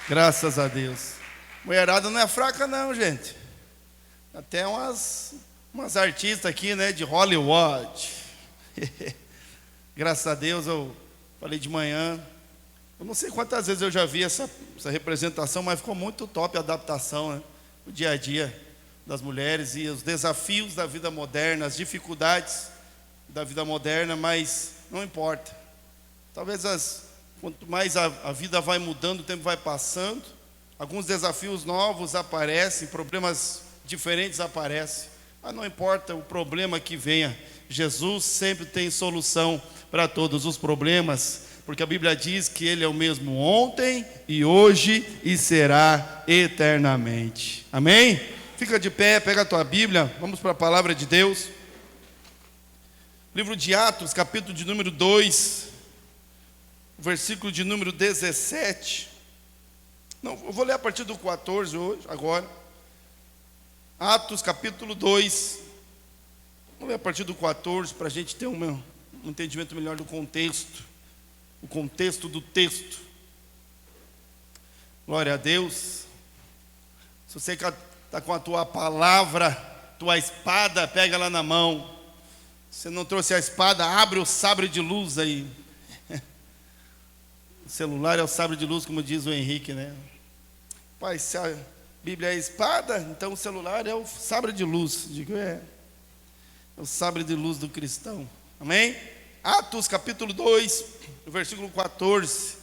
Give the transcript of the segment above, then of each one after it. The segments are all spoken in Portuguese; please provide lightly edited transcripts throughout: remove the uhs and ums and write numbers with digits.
Graças a Deus. Mulherada não é fraca não, gente. Até umas artistas aqui, né, de Hollywood. Graças a Deus, eu falei de manhã. Eu não sei quantas vezes eu já vi essa representação, mas ficou muito top a adaptação, né? O dia a dia das mulheres e os desafios da vida moderna, as dificuldades da vida moderna, mas não importa. Talvez quanto mais a vida vai mudando, o tempo vai passando, alguns desafios novos aparecem, problemas diferentes aparecem, mas não importa o problema que venha, Jesus sempre tem solução para todos os problemas, porque a Bíblia diz que Ele é o mesmo ontem e hoje e será eternamente. Amém? Fica de pé, pega a tua Bíblia, vamos para a palavra de Deus. Livro de Atos, capítulo de número 2, versículo de número 17. Não, eu vou ler a partir do 14 hoje, agora. Atos, capítulo 2. Vou ler a partir do 14 para a gente ter um entendimento melhor do contexto. O contexto do texto. Glória a Deus. Se você está com a tua palavra, tua espada, pega ela na mão. Se não trouxe a espada, abre o sabre de luz aí. O celular é o sabre de luz, como diz o Henrique, né? Pai, se a Bíblia é a espada, então o celular é o sabre de luz. Digo, é o sabre de luz do cristão. Amém? Atos capítulo 2, versículo 14.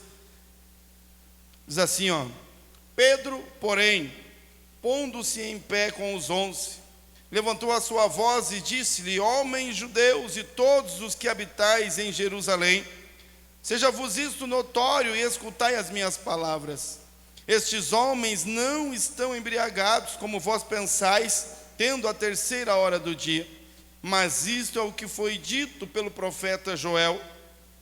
Diz assim, ó: Pedro, porém, pondo-se em pé com os 11, levantou a sua voz e disse-lhe: Homens judeus e todos os que habitais em Jerusalém, seja-vos isto notório e escutai as minhas palavras. Estes homens não estão embriagados, como vós pensais, tendo a 3ª hora do dia. Mas isto é o que foi dito pelo profeta Joel.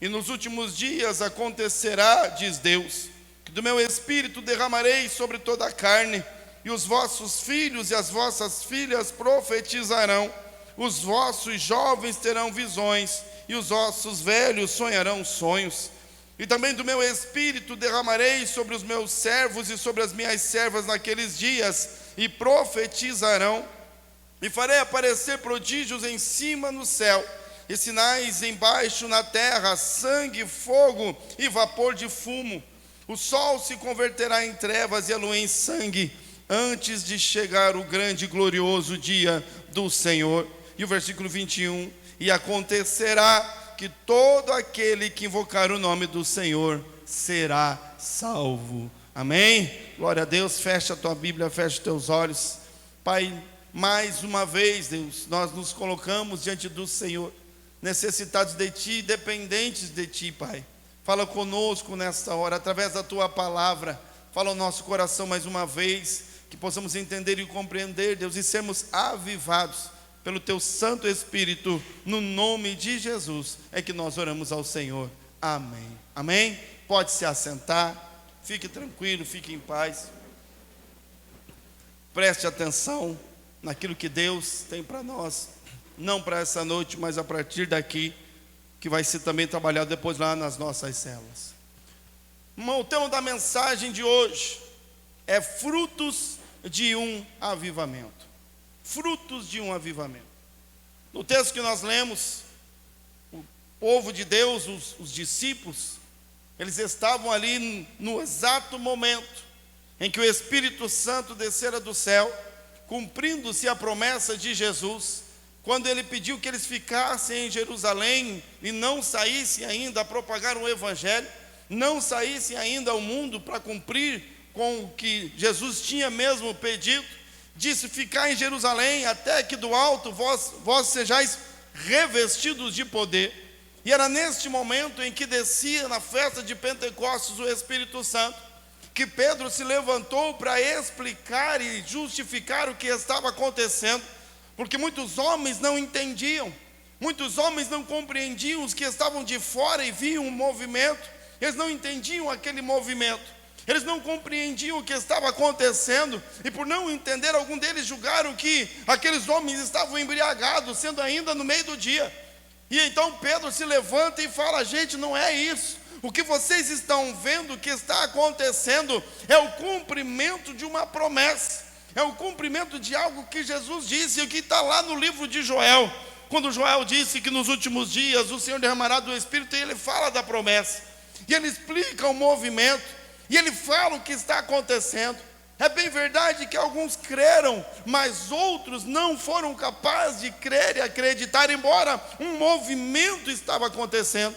E nos últimos dias acontecerá, diz Deus, que do meu espírito derramarei sobre toda a carne, e os vossos filhos e as vossas filhas profetizarão, os vossos jovens terão visões, e os vossos velhos sonharão sonhos. E também do meu espírito derramarei sobre os meus servos e sobre as minhas servas naqueles dias, e profetizarão. E farei aparecer prodígios em cima no céu, e sinais embaixo na terra, sangue, fogo e vapor de fumo. O sol se converterá em trevas e a lua em sangue, antes de chegar o grande e glorioso dia do Senhor. E o versículo 21, e acontecerá que todo aquele que invocar o nome do Senhor será salvo. Amém? Glória a Deus. Fecha a tua Bíblia, fecha os teus olhos. Pai, mais uma vez, Deus, nós nos colocamos diante do Senhor, necessitados de Ti, dependentes de Ti, Pai. Fala conosco nesta hora, através da Tua palavra. Fala o nosso coração mais uma vez, que possamos entender e compreender, Deus, e sermos avivados pelo Teu Santo Espírito. No nome de Jesus é que nós oramos ao Senhor. Amém. Amém? Pode se assentar, fique tranquilo, fique em paz. Preste atenção naquilo que Deus tem para nós, não para essa noite, mas a partir daqui, que vai ser também trabalhado depois lá nas nossas células. O tema da mensagem de hoje é frutos de um avivamento. Frutos de um avivamento. No texto que nós lemos, o povo de Deus, os discípulos, eles estavam ali no exato momento em que o Espírito Santo descera do céu, cumprindo-se a promessa de Jesus, quando ele pediu que eles ficassem em Jerusalém e não saíssem ainda a propagar o Evangelho, não saíssem ainda ao mundo para cumprir com o que Jesus tinha mesmo pedido. Disse: ficar em Jerusalém até que do alto vós sejais revestidos de poder. E era neste momento em que descia na festa de Pentecostes o Espírito Santo, que Pedro se levantou para explicar e justificar o que estava acontecendo, porque muitos homens não entendiam, muitos homens não compreendiam, os que estavam de fora e viam o movimento, eles não entendiam aquele movimento, eles não compreendiam o que estava acontecendo, e por não entender, algum deles julgaram que aqueles homens estavam embriagados, sendo ainda no meio do dia. E então Pedro se levanta e fala: gente, não é isso. O que vocês estão vendo que está acontecendo é o cumprimento de uma promessa, é o cumprimento de algo que Jesus disse, e que está lá no livro de Joel, quando Joel disse que nos últimos dias o Senhor derramará do Espírito, e ele fala da promessa, e ele explica o movimento, e ele fala o que está acontecendo. É bem verdade que alguns creram, mas outros não foram capazes de crer e acreditar, embora um movimento estava acontecendo.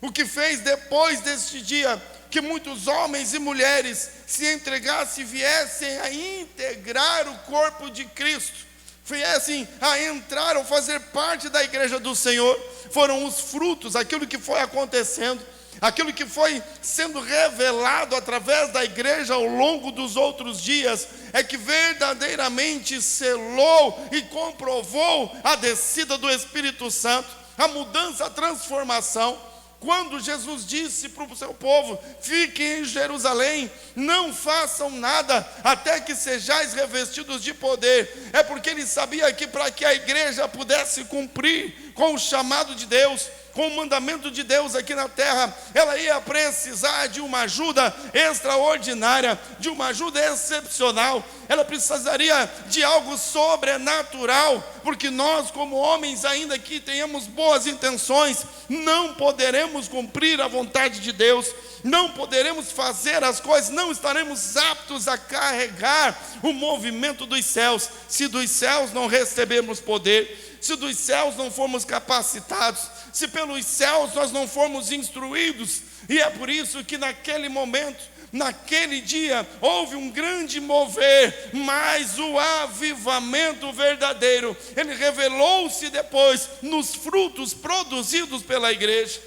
O que fez depois deste dia que muitos homens e mulheres se entregassem e viessem a integrar o corpo de Cristo, viessem a entrar ou fazer parte da igreja do Senhor, foram os frutos, aquilo que foi acontecendo, aquilo que foi sendo revelado através da igreja ao longo dos outros dias, é que verdadeiramente selou e comprovou a descida do Espírito Santo, a mudança, a transformação. Quando Jesus disse para o seu povo: fiquem em Jerusalém, não façam nada até que sejais revestidos de poder, é porque ele sabia que para que a igreja pudesse cumprir com o chamado de Deus, com o mandamento de Deus aqui na terra, ela ia precisar de uma ajuda extraordinária, de uma ajuda excepcional. Ela precisaria de algo sobrenatural, porque nós, como homens, ainda que tenhamos boas intenções, não poderemos cumprir a vontade de Deus, não poderemos fazer as coisas, não estaremos aptos a carregar o movimento dos céus, se dos céus não recebermos poder, se dos céus não formos capacitados, se pelos céus nós não formos instruídos. E é por isso que naquele momento, naquele dia, houve um grande mover, mas o avivamento verdadeiro, ele revelou-se depois nos frutos produzidos pela igreja.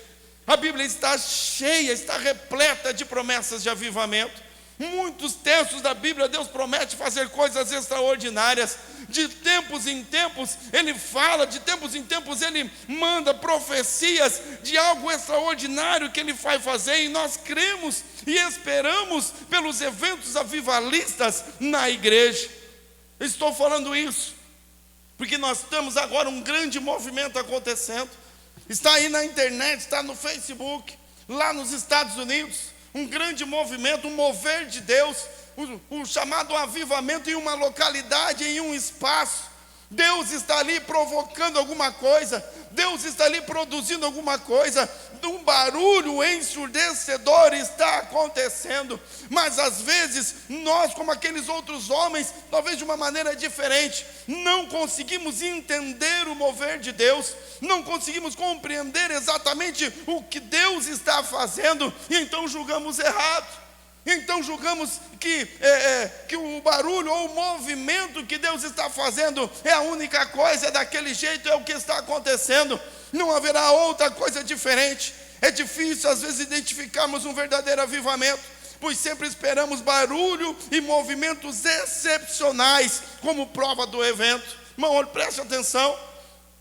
A Bíblia está cheia, está repleta de promessas de avivamento. Muitos textos da Bíblia, Deus promete fazer coisas extraordinárias. De tempos em tempos Ele fala, de tempos em tempos Ele manda profecias de algo extraordinário que Ele vai fazer, e nós cremos e esperamos pelos eventos avivalistas na igreja. Estou falando isso porque nós temos agora um grande movimento acontecendo. Está aí na internet, está no Facebook, lá nos Estados Unidos, um grande movimento, um mover de Deus, um chamado avivamento em uma localidade, em um espaço. Deus está ali provocando alguma coisa, Deus está ali produzindo alguma coisa, um barulho ensurdecedor está acontecendo, mas às vezes nós, como aqueles outros homens, talvez de uma maneira diferente, não conseguimos entender o mover de Deus, não conseguimos compreender exatamente o que Deus está fazendo, e então julgamos errado. Então julgamos que o barulho ou o movimento que Deus está fazendo é a única coisa, é daquele jeito, é o que está acontecendo, não haverá outra coisa diferente. É difícil às vezes identificarmos um verdadeiro avivamento, pois sempre esperamos barulho e movimentos excepcionais como prova do evento. Irmão, preste atenção,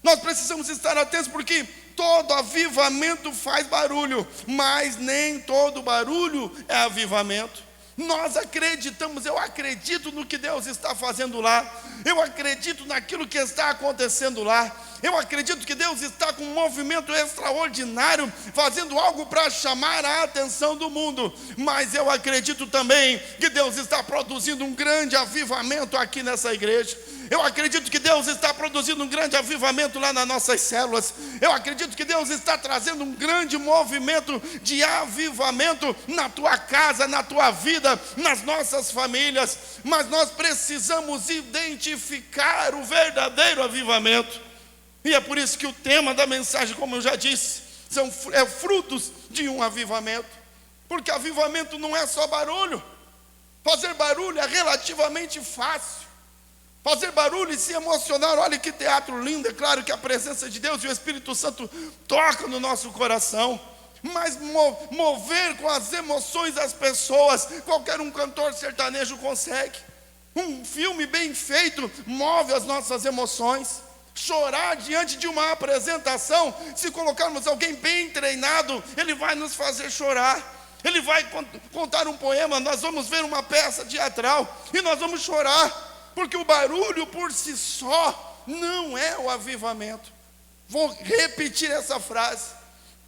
nós precisamos estar atentos, porque todo avivamento faz barulho, mas nem todo barulho é avivamento. Nós acreditamos, eu acredito no que Deus está fazendo lá, eu acredito naquilo que está acontecendo lá, eu acredito que Deus está com um movimento extraordinário, fazendo algo para chamar a atenção do mundo, mas eu acredito também que Deus está produzindo um grande avivamento aqui nessa igreja. Eu acredito que Deus está produzindo um grande avivamento lá nas nossas células. Eu acredito que Deus está trazendo um grande movimento de avivamento na tua casa, na tua vida, nas nossas famílias. Mas nós precisamos identificar o verdadeiro avivamento. E é por isso que o tema da mensagem, como eu já disse, é frutos de um avivamento. Porque avivamento não é só barulho. Fazer barulho é relativamente fácil. Fazer barulho e se emocionar, olha que teatro lindo. É claro que a presença de Deus e o Espírito Santo toca no nosso coração, mas mover com as emoções das pessoas, qualquer um cantor sertanejo consegue. Um filme bem feito move as nossas emoções. Chorar diante de uma apresentação, se colocarmos alguém bem treinado, ele vai nos fazer chorar. Ele vai contar um poema, nós vamos ver uma peça teatral e nós vamos chorar. Porque o barulho por si só não é o avivamento. Vou repetir essa frase.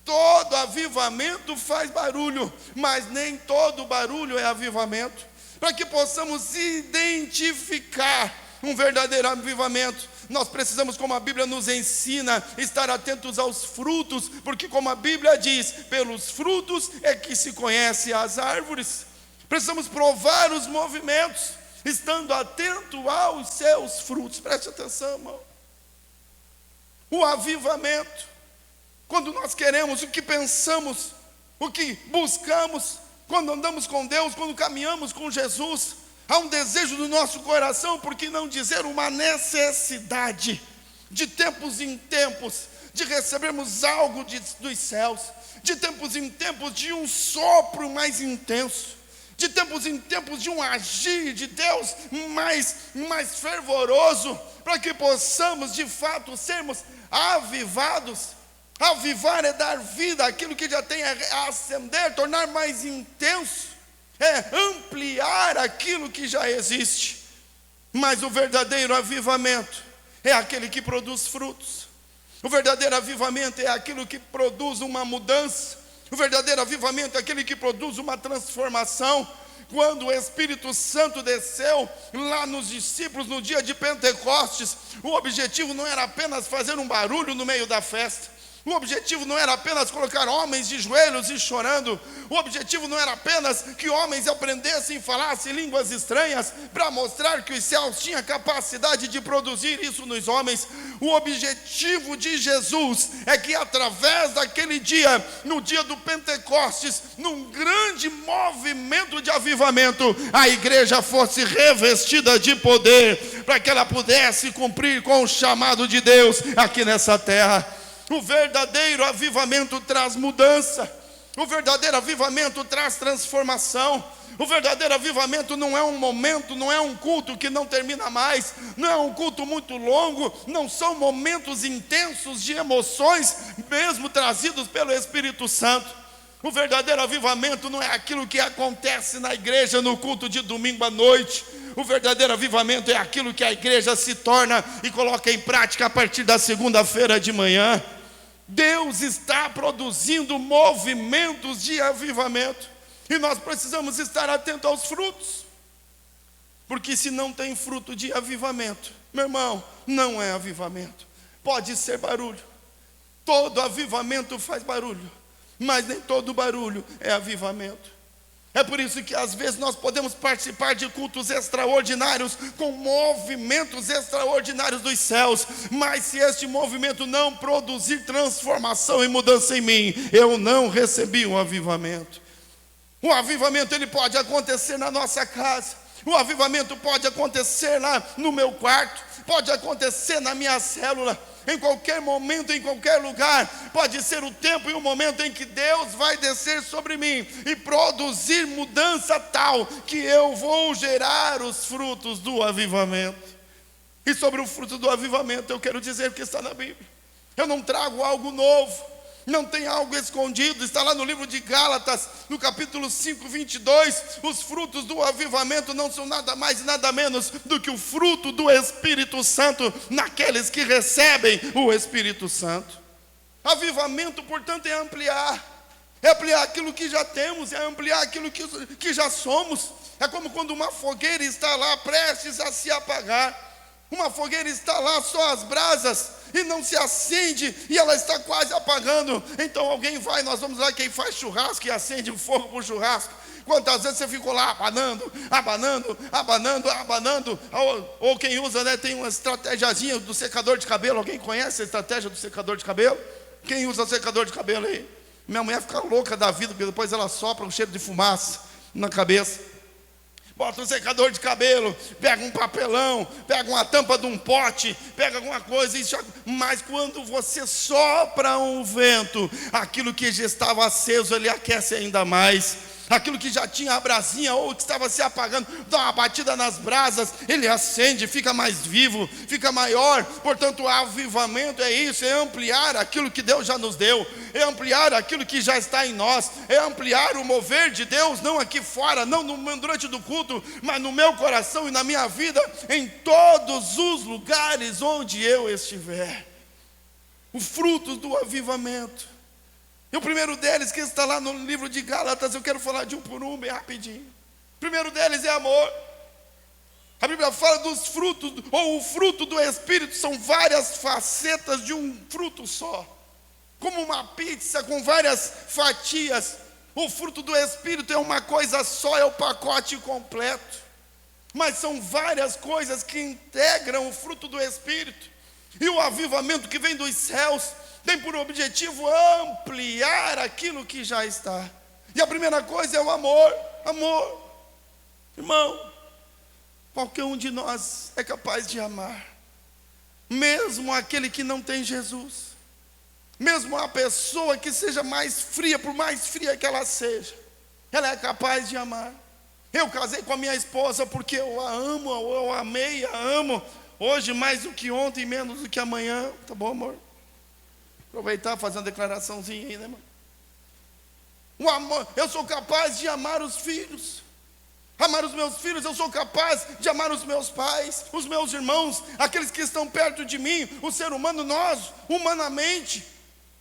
Todo avivamento faz barulho, mas nem todo barulho é avivamento. Para que possamos identificar um verdadeiro avivamento, nós precisamos, como a Bíblia nos ensina, estar atentos aos frutos, porque como a Bíblia diz, pelos frutos é que se conhece as árvores. Precisamos provar os movimentos, estando atento aos seus frutos. Preste atenção, irmão. O avivamento, quando nós queremos, o que pensamos, o que buscamos, quando andamos com Deus, quando caminhamos com Jesus, há um desejo do nosso coração, por que não dizer uma necessidade, de tempos em tempos, de recebermos algo dos céus, de tempos em tempos de um sopro mais intenso, de tempos em tempos de um agir de Deus mais fervoroso, para que possamos de fato sermos avivados. Avivar é dar vida àquilo que já tem, a acender, tornar mais intenso, é ampliar aquilo que já existe. Mas o verdadeiro avivamento é aquele que produz frutos. O verdadeiro avivamento é aquilo que produz uma mudança. O verdadeiro avivamento é aquele que produz uma transformação. Quando o Espírito Santo desceu lá nos discípulos no dia de Pentecostes, o objetivo não era apenas fazer um barulho no meio da festa. O objetivo não era apenas colocar homens de joelhos e chorando. O objetivo não era apenas que homens aprendessem e falassem línguas estranhas, para mostrar que os céus tinham capacidade de produzir isso nos homens. O objetivo de Jesus é que através daquele dia, no dia do Pentecostes, num grande movimento de avivamento, a igreja fosse revestida de poder, para que ela pudesse cumprir com o chamado de Deus aqui nessa terra. O verdadeiro avivamento traz mudança. O verdadeiro avivamento traz transformação. O verdadeiro avivamento não é um momento, não é um culto que não termina mais, não é um culto muito longo, não são momentos intensos de emoções, mesmo trazidos pelo Espírito Santo. O verdadeiro avivamento não é aquilo que acontece na igreja no culto de domingo à noite. O verdadeiro avivamento é aquilo que a igreja se torna e coloca em prática a partir da segunda-feira de manhã. Deus está produzindo movimentos de avivamento, e nós precisamos estar atentos aos frutos, porque se não tem fruto de avivamento, meu irmão, não é avivamento. Pode ser barulho, todo avivamento faz barulho, mas nem todo barulho é avivamento. É por isso que às vezes nós podemos participar de cultos extraordinários, com movimentos extraordinários dos céus, mas se este movimento não produzir transformação e mudança em mim, eu não recebi um avivamento. O avivamento ele pode acontecer na nossa casa, o avivamento pode acontecer lá no meu quarto, pode acontecer na minha célula, em qualquer momento, em qualquer lugar. Pode ser o tempo e o momento em que Deus vai descer sobre mim e produzir mudança tal que eu vou gerar os frutos do avivamento. E sobre o fruto do avivamento eu quero dizer que está na Bíblia. Eu não trago algo novo, não tem algo escondido. Está lá no livro de Gálatas, no capítulo 5, 22. Os frutos do avivamento não são nada mais e nada menos do que o fruto do Espírito Santo naqueles que recebem o Espírito Santo. Avivamento, portanto, é ampliar aquilo que já temos, é ampliar aquilo que já somos. É como quando uma fogueira está lá prestes a se apagar. Uma fogueira está lá, só as brasas, e não se acende, e ela está quase apagando. Então alguém vai, nós vamos lá, quem faz churrasco e acende o fogo para o churrasco. Quantas vezes você ficou lá abanando, ou quem usa, né, tem uma estratégiazinha do secador de cabelo. Alguém conhece a estratégia do secador de cabelo? Quem usa secador de cabelo aí? Minha mulher fica louca da vida, porque depois ela sopra um cheiro de fumaça na cabeça. Bota um secador de cabelo, pega um papelão, pega uma tampa de um pote, pega alguma coisa, mas quando você sopra um vento, aquilo que já estava aceso, ele aquece ainda mais. Aquilo que já tinha a brasinha ou que estava se apagando, dá uma batida nas brasas, ele acende, fica mais vivo, fica maior. Portanto, o avivamento é isso, é ampliar aquilo que Deus já nos deu, é ampliar aquilo que já está em nós, é ampliar o mover de Deus, não aqui fora, não durante o culto, mas no meu coração e na minha vida, em todos os lugares onde eu estiver. O fruto do avivamento. E o primeiro deles, que está lá no livro de Gálatas, eu quero falar de um por um, bem rapidinho. O primeiro deles é amor. A Bíblia fala dos frutos, ou o fruto do Espírito, são várias facetas de um fruto só. Como uma pizza com várias fatias. O fruto do Espírito é uma coisa só, é o pacote completo. Mas são várias coisas que integram o fruto do Espírito. E o avivamento que vem dos céus tem por objetivo ampliar aquilo que já está. E a primeira coisa é o amor. Amor. Irmão, qualquer um de nós é capaz de amar. Mesmo aquele que não tem Jesus. Mesmo a pessoa que seja mais fria, por mais fria que ela seja, ela é capaz de amar. Eu casei com a minha esposa porque eu a amo, eu a amei, a amo. Hoje mais do que ontem, menos do que amanhã. Tá bom, amor? Aproveitar, fazer uma declaraçãozinha aí, né, irmão? O amor, eu sou capaz de amar os filhos. Amar os meus filhos, eu sou capaz de amar os meus pais, os meus irmãos, aqueles que estão perto de mim. O ser humano, nós, humanamente,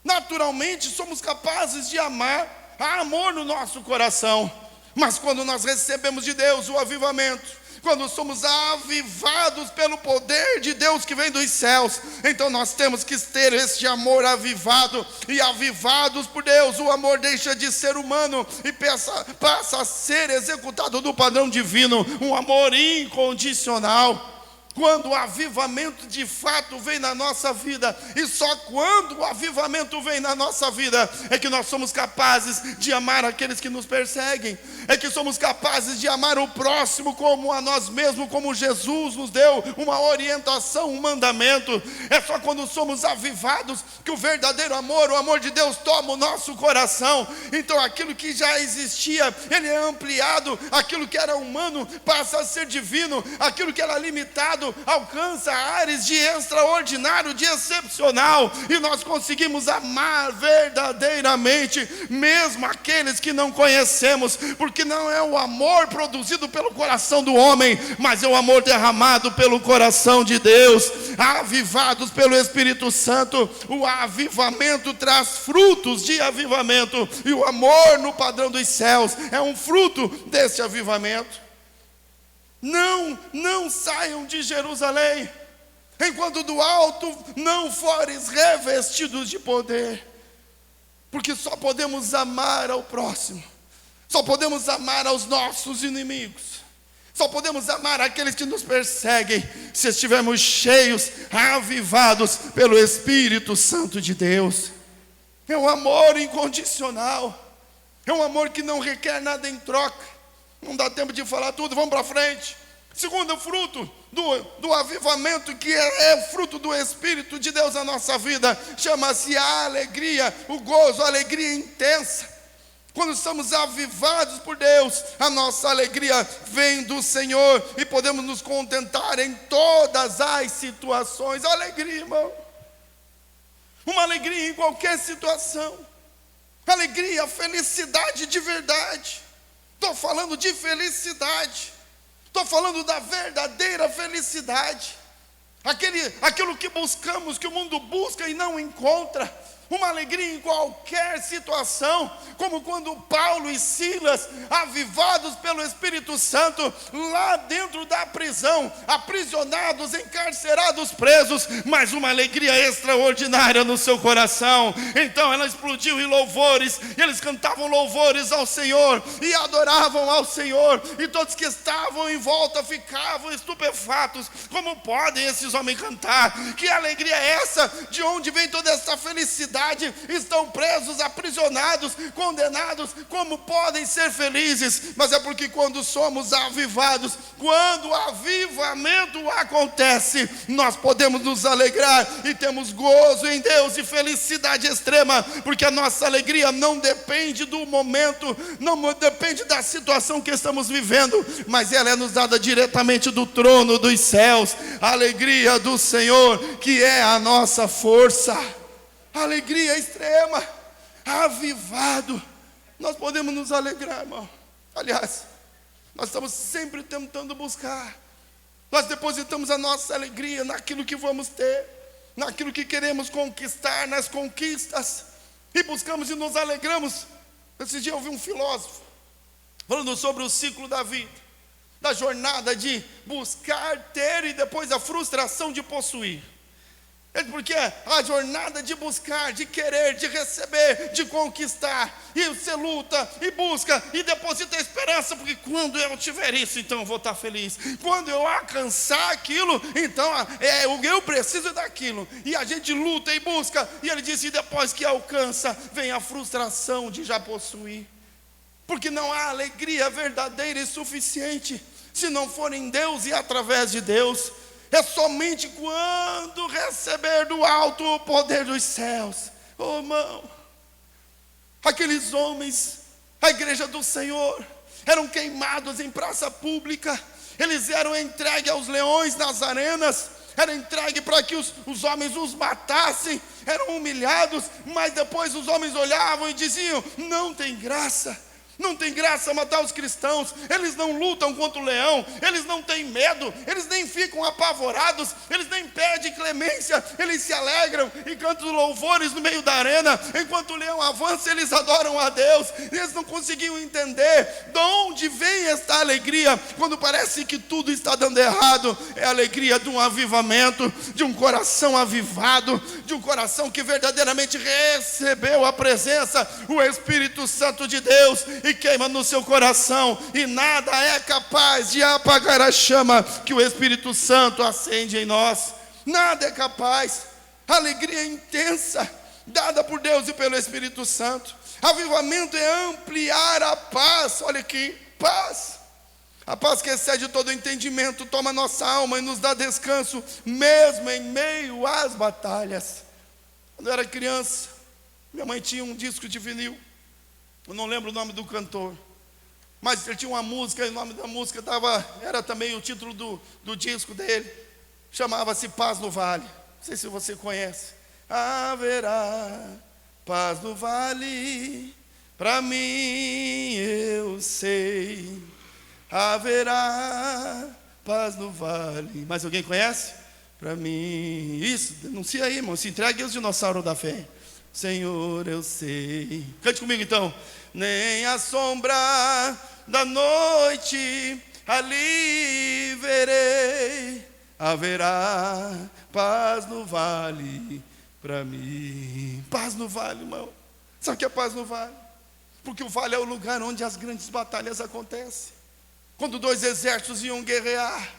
naturalmente, somos capazes de amar. Há amor no nosso coração. Mas quando nós recebemos de Deus o avivamento, quando somos avivados pelo poder de Deus que vem dos céus, então nós temos que ter este amor avivado. E avivados por Deus, o amor deixa de ser humano e passa a ser executado no padrão divino, um amor incondicional. Quando o avivamento de fato vem na nossa vida, e só quando o avivamento vem na nossa vida, é que nós somos capazes de amar aqueles que nos perseguem, é que somos capazes de amar o próximo como a nós mesmos, como Jesus nos deu uma orientação, um mandamento. É só quando somos avivados que o verdadeiro amor, o amor de Deus, toma o nosso coração. Então aquilo que já existia, ele é ampliado, aquilo que era humano passa a ser divino, aquilo que era limitado alcança áreas de extraordinário, de excepcional, e nós conseguimos amar verdadeiramente, mesmo aqueles que não conhecemos, porque não é o amor produzido pelo coração do homem, mas é o amor derramado pelo coração de Deus, avivados pelo Espírito Santo. O avivamento traz frutos de avivamento, e o amor no padrão dos céus é um fruto desse avivamento. Não saiam de Jerusalém, enquanto do alto não fores revestidos de poder, porque só podemos amar ao próximo, só podemos amar aos nossos inimigos, só podemos amar aqueles que nos perseguem, se estivermos cheios, avivados pelo Espírito Santo de Deus. É um amor incondicional, é um amor que não requer nada em troca. Não dá tempo de falar tudo, vamos para frente. Segundo fruto do avivamento, que é fruto do Espírito de Deus na nossa vida, chama-se a alegria, o gozo, a alegria intensa. Quando estamos avivados por Deus, a nossa alegria vem do Senhor e podemos nos contentar em todas as situações. Alegria, irmão. Uma alegria em qualquer situação. Alegria, felicidade de verdade. Estou falando de felicidade, estou falando da verdadeira felicidade, aquilo que buscamos, que o mundo busca e não encontra. Uma alegria em qualquer situação, como quando Paulo e Silas, avivados pelo Espírito Santo, lá dentro da prisão, aprisionados, encarcerados, presos, mas uma alegria extraordinária no seu coração. Então ela explodiu em louvores, e eles cantavam louvores ao Senhor, e adoravam ao Senhor, e todos que estavam em volta ficavam estupefatos. Como podem esses homens cantar? Que alegria é essa? De onde vem toda essa felicidade? Estão presos, aprisionados, condenados, como podem ser felizes? Mas é porque quando somos avivados, quando o avivamento acontece, nós podemos nos alegrar e temos gozo em Deus e felicidade extrema, porque a nossa alegria não depende do momento, não depende da situação que estamos vivendo, mas ela é nos dada diretamente do trono dos céus, a alegria do Senhor, que é a nossa força. Alegria extrema, avivado, nós podemos nos alegrar, irmão. Aliás, nós estamos sempre tentando buscar, nós depositamos a nossa alegria naquilo que vamos ter, naquilo que queremos conquistar, nas conquistas. e buscamos e nos alegramos. Esse dia eu ouvi um filósofo falando sobre o ciclo da vida, da jornada de buscar, ter e depois a frustração de possuir. Porque a jornada de buscar, de querer, de receber, de conquistar, e você luta e busca e deposita a esperança, porque quando eu tiver isso, então eu vou estar feliz. Quando eu alcançar aquilo, então eu preciso daquilo. E a gente luta e busca, e ele disse: e depois que alcança, vem a frustração de já possuir. Porque não há alegria verdadeira e suficiente se não for em Deus e através de Deus. É somente quando receber do alto o poder dos céus. Oh, irmão, aqueles homens, a igreja do Senhor, eram queimados em praça pública. Eles eram entregues aos leões nas arenas, eram entregues para que os homens os matassem, eram humilhados. Mas depois os homens olhavam e diziam: não tem graça. Não tem graça matar os cristãos. Eles não lutam contra o leão, eles não têm medo, eles nem ficam apavorados, eles nem pedem clemência, eles se alegram e cantam louvores no meio da arena. Enquanto o leão avança, eles adoram a Deus. Eles não conseguiam entender de onde vem esta alegria, quando parece que tudo está dando errado. É a alegria de um avivamento, de um coração avivado, de um coração que verdadeiramente recebeu a presença, o Espírito Santo de Deus, e queima no seu coração, e nada é capaz de apagar a chama que o Espírito Santo acende em nós. Nada é capaz. Alegria intensa, dada por Deus e pelo Espírito Santo. Avivamento é ampliar a paz. Olha aqui, paz. A paz que excede todo entendimento toma nossa alma e nos dá descanso, mesmo em meio às batalhas. Quando eu era criança, minha mãe tinha um disco de vinil. Eu não lembro o nome do cantor, mas ele tinha uma música, e o nome da música era também o título do disco dele. Chamava-se Paz no Vale. Não sei se você conhece. Haverá paz no vale, para mim eu sei. Haverá paz no vale. Mais alguém conhece? Para mim. Isso, denuncia aí, irmão. Se entregue aos dinossauros da fé. Senhor, eu sei. Cante comigo então. Nem a sombra da noite ali verei. Haverá paz no vale para mim. Paz no vale, irmão. Sabe o que é paz no vale? Porque o vale é o lugar onde as grandes batalhas acontecem. Quando dois exércitos iam guerrear,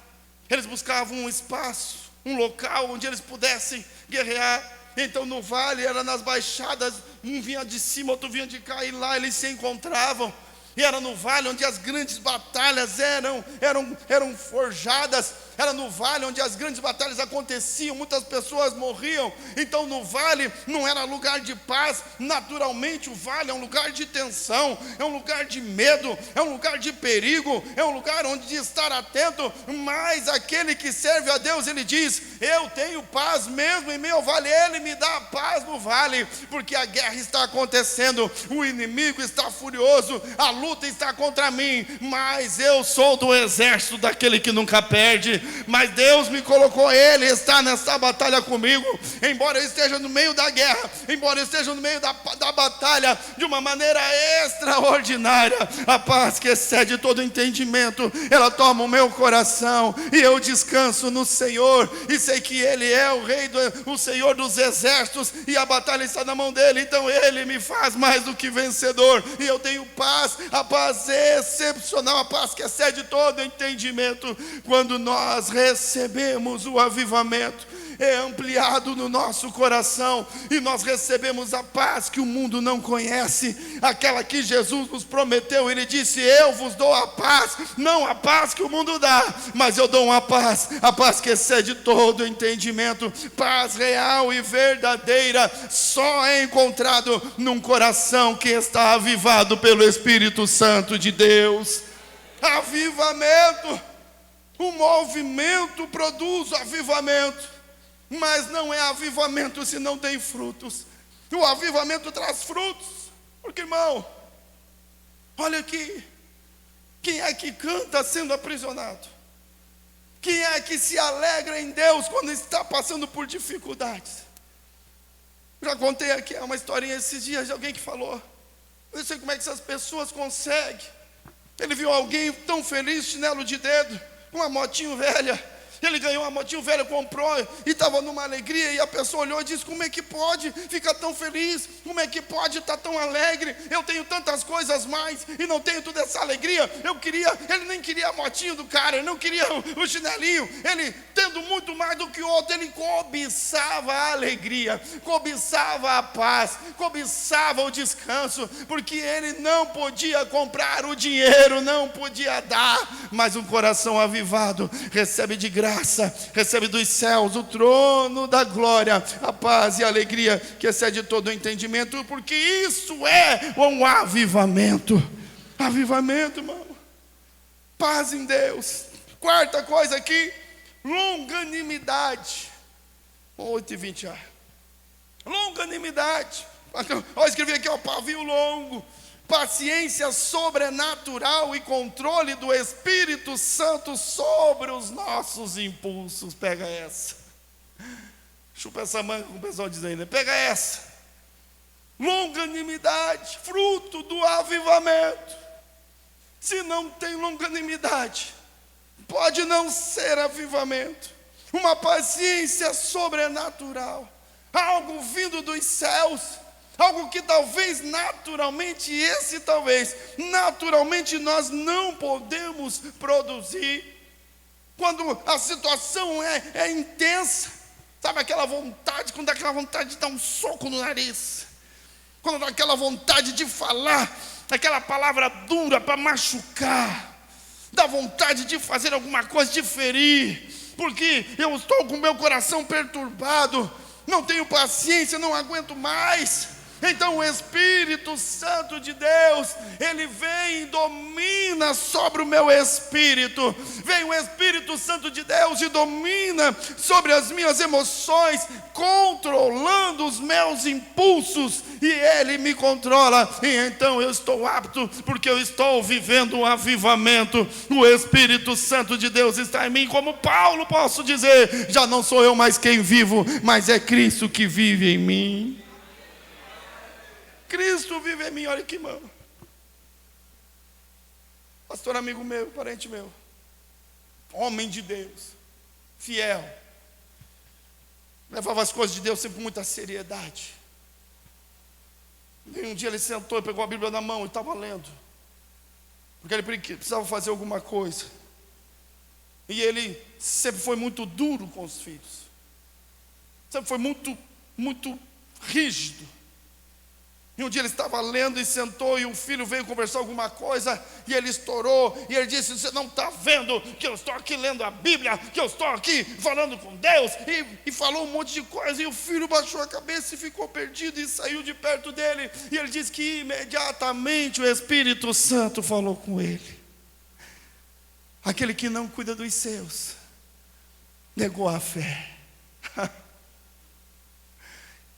eles buscavam um espaço, um local onde eles pudessem guerrear. Então no vale, era nas baixadas, um vinha de cima, outro vinha de cá, e lá eles se encontravam. E era no vale onde as grandes batalhas eram forjadas. Era no vale onde as grandes batalhas aconteciam, muitas pessoas morriam. Então no vale não era lugar de paz. Naturalmente o vale é um lugar de tensão, é um lugar de medo, é um lugar de perigo, é um lugar onde de estar atento. Mas aquele que serve a Deus, ele diz: eu tenho paz mesmo em meio ao vale. Ele me dá paz no vale, porque a guerra está acontecendo, o inimigo está furioso, a luta está contra mim, mas eu sou do exército daquele que nunca perde. Mas Deus me colocou, Ele está nessa batalha comigo. Embora eu esteja no meio da guerra, embora eu esteja no meio da batalha, de uma maneira extraordinária, a paz que excede todo entendimento, ela toma o meu coração, e eu descanso no Senhor, e sei que Ele é o Rei, o Senhor dos exércitos, e a batalha está na mão dEle. Então Ele me faz mais do que vencedor, e eu tenho paz, a paz excepcional, a paz que excede todo entendimento. Quando nós recebemos o avivamento, é ampliado no nosso coração, e nós recebemos a paz que o mundo não conhece, aquela que Jesus nos prometeu. Ele disse: eu vos dou a paz, não a paz que o mundo dá, mas eu dou uma paz, a paz que excede todo entendimento. Paz real e verdadeira só é encontrado num coração que está avivado pelo Espírito Santo de Deus. Avivamento. O movimento produz avivamento, mas não é avivamento se não tem frutos. O avivamento traz frutos, porque, irmão, olha aqui, quem é que canta sendo aprisionado? Quem é que se alegra em Deus quando está passando por dificuldades? Já contei aqui uma historinha esses dias de alguém que falou: eu não sei como é que essas pessoas conseguem. Ele viu alguém tão feliz, chinelo de dedo, uma motinho velha. Ele ganhou uma motinho velha, comprou e estava numa alegria. E a pessoa olhou e disse: como é que pode ficar tão feliz? Como é que pode estar tão alegre? Eu tenho tantas coisas mais e não tenho toda essa alegria. Ele nem queria a motinho do cara, ele não queria o chinelinho. Ele, tendo muito mais do que o outro, ele cobiçava a alegria, cobiçava a paz, cobiçava o descanso, porque ele não podia comprar o dinheiro, não podia dar. Mas um coração avivado recebe de graça, recebe dos céus o trono da glória, a paz e a alegria que excede todo o entendimento, porque isso é um avivamento. Avivamento, irmão. Paz em Deus. Quarta coisa aqui, longanimidade. 8h20. Longanimidade. Eu escrevi aqui, pavio longo. Paciência sobrenatural e controle do Espírito Santo sobre os nossos impulsos. Pega essa. Chupa essa manga, como o pessoal diz aí, né? Pega essa. Longanimidade, fruto do avivamento. Se não tem longanimidade, pode não ser avivamento. Uma paciência sobrenatural, algo vindo dos céus, algo que talvez naturalmente nós não podemos produzir. Quando a situação é intensa, sabe aquela vontade, quando dá aquela vontade de dar um soco no nariz, quando dá aquela vontade de falar aquela palavra dura para machucar, dá vontade de fazer alguma coisa, de ferir, porque eu estou com o meu coração perturbado, não tenho paciência, não aguento mais. Então o Espírito Santo de Deus, ele vem e domina sobre o meu espírito. Vem o Espírito Santo de Deus e domina sobre as minhas emoções, controlando os meus impulsos, e ele me controla, e então eu estou apto, porque eu estou vivendo um avivamento. O Espírito Santo de Deus está em mim, como Paulo posso dizer: já não sou eu mais quem vivo, mas é Cristo que vive em mim. Cristo vive em mim. Olha que mão. Pastor amigo meu, parente meu, homem de Deus, fiel, levava as coisas de Deus sempre com muita seriedade. E um dia ele sentou e pegou a Bíblia na mão e estava lendo, porque ele precisava fazer alguma coisa. E ele sempre foi muito duro com os filhos, sempre foi muito rígido. E um dia ele estava lendo e sentou, e um filho veio conversar alguma coisa, e ele estourou, e ele disse: você não está vendo que eu estou aqui lendo a Bíblia, que eu estou aqui falando com Deus? E falou um monte de coisa, e o filho baixou a cabeça e ficou perdido, e saiu de perto dele. E ele disse que imediatamente o Espírito Santo falou com ele. Aquele que não cuida dos seus negou a fé.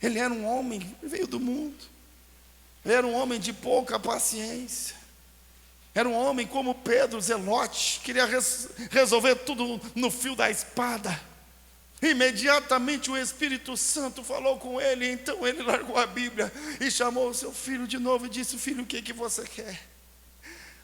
Ele era um homem que veio do mundo, ele era um homem de pouca paciência, era um homem como Pedro, zelote, queria resolver tudo no fio da espada. Imediatamente o Espírito Santo falou com ele, então ele largou a Bíblia e chamou o seu filho de novo e disse: filho, o que você quer?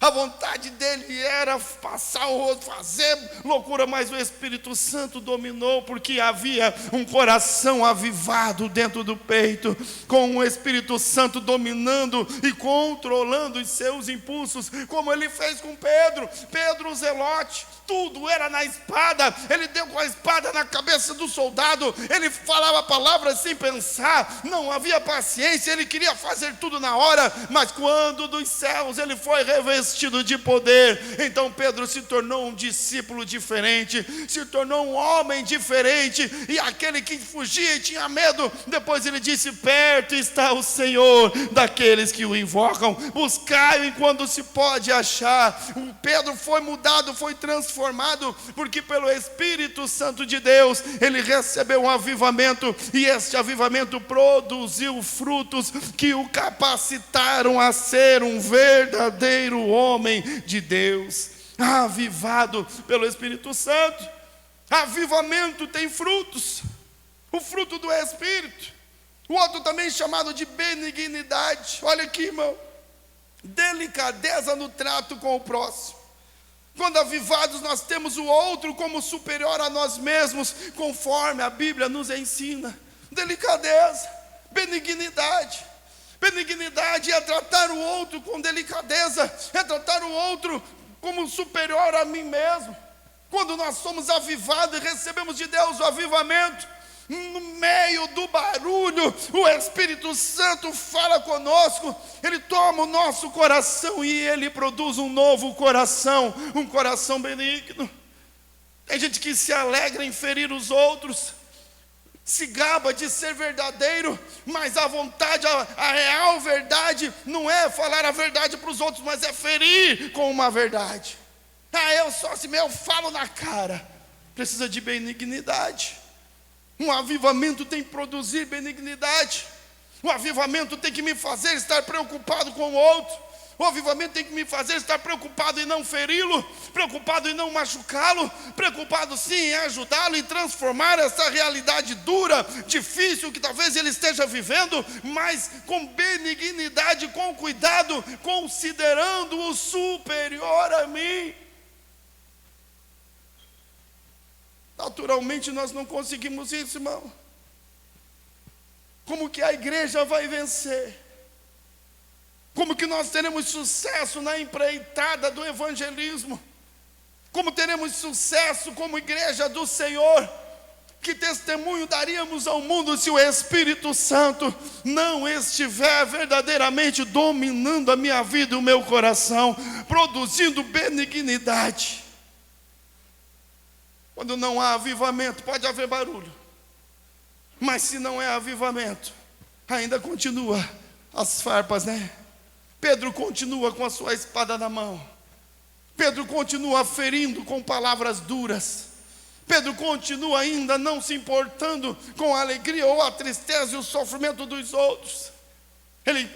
A vontade dele era passar o rosto, fazer loucura, mas o Espírito Santo dominou, porque havia um coração avivado dentro do peito, com o Espírito Santo dominando e controlando os seus impulsos, como ele fez com Pedro. Pedro zelote, tudo era na espada, ele deu com a espada na cabeça do soldado, ele falava palavras sem pensar, não havia paciência, ele queria fazer tudo na hora. Mas quando dos céus ele foi revestido de poder, então Pedro se tornou um discípulo diferente, se tornou um homem diferente, e aquele que fugia e tinha medo, depois ele disse: perto está o Senhor daqueles que o invocam, buscai-o enquanto se pode achar. O Pedro foi mudado, foi transformado, porque pelo Espírito Santo de Deus ele recebeu um avivamento, e este avivamento produziu frutos que o capacitaram a ser um verdadeiro homem de Deus, avivado pelo Espírito Santo. Avivamento tem frutos, o fruto do Espírito. O outro também chamado de benignidade. Olha aqui, irmão. Delicadeza no trato com o próximo. Quando avivados, nós temos o outro como superior a nós mesmos, conforme a Bíblia nos ensina. Delicadeza, benignidade. Benignidade é tratar o outro com delicadeza, é tratar o outro como superior a mim mesmo. Quando nós somos avivados e recebemos de Deus o avivamento, no meio do barulho, o Espírito Santo fala conosco, Ele toma o nosso coração e Ele produz um novo coração, um coração benigno. Tem gente que se alegra em ferir os outros, se gaba de ser verdadeiro, mas a vontade, a real verdade, não é falar a verdade para os outros, mas é ferir com uma verdade. Eu sou assim, eu falo na cara. Precisa de benignidade. Um avivamento tem que produzir benignidade. O avivamento tem que me fazer estar preocupado com o outro. O avivamento tem que me fazer estar preocupado em não feri-lo, preocupado em não machucá-lo, preocupado sim em ajudá-lo e transformar essa realidade dura, difícil que talvez ele esteja vivendo, mas com benignidade, com cuidado, considerando-o superior a mim. Naturalmente nós não conseguimos isso, irmão. Como que a igreja vai vencer? Como que nós teremos sucesso na empreitada do evangelismo? Como teremos sucesso como igreja do Senhor? Que testemunho daríamos ao mundo se o Espírito Santo não estiver verdadeiramente dominando a minha vida e o meu coração, produzindo benignidade? Quando não há avivamento, pode haver barulho, mas se não é avivamento, ainda continua as farpas, né? Pedro continua com a sua espada na mão. Pedro continua ferindo com palavras duras. Pedro continua ainda não se importando com a alegria ou a tristeza e o sofrimento dos outros. Ele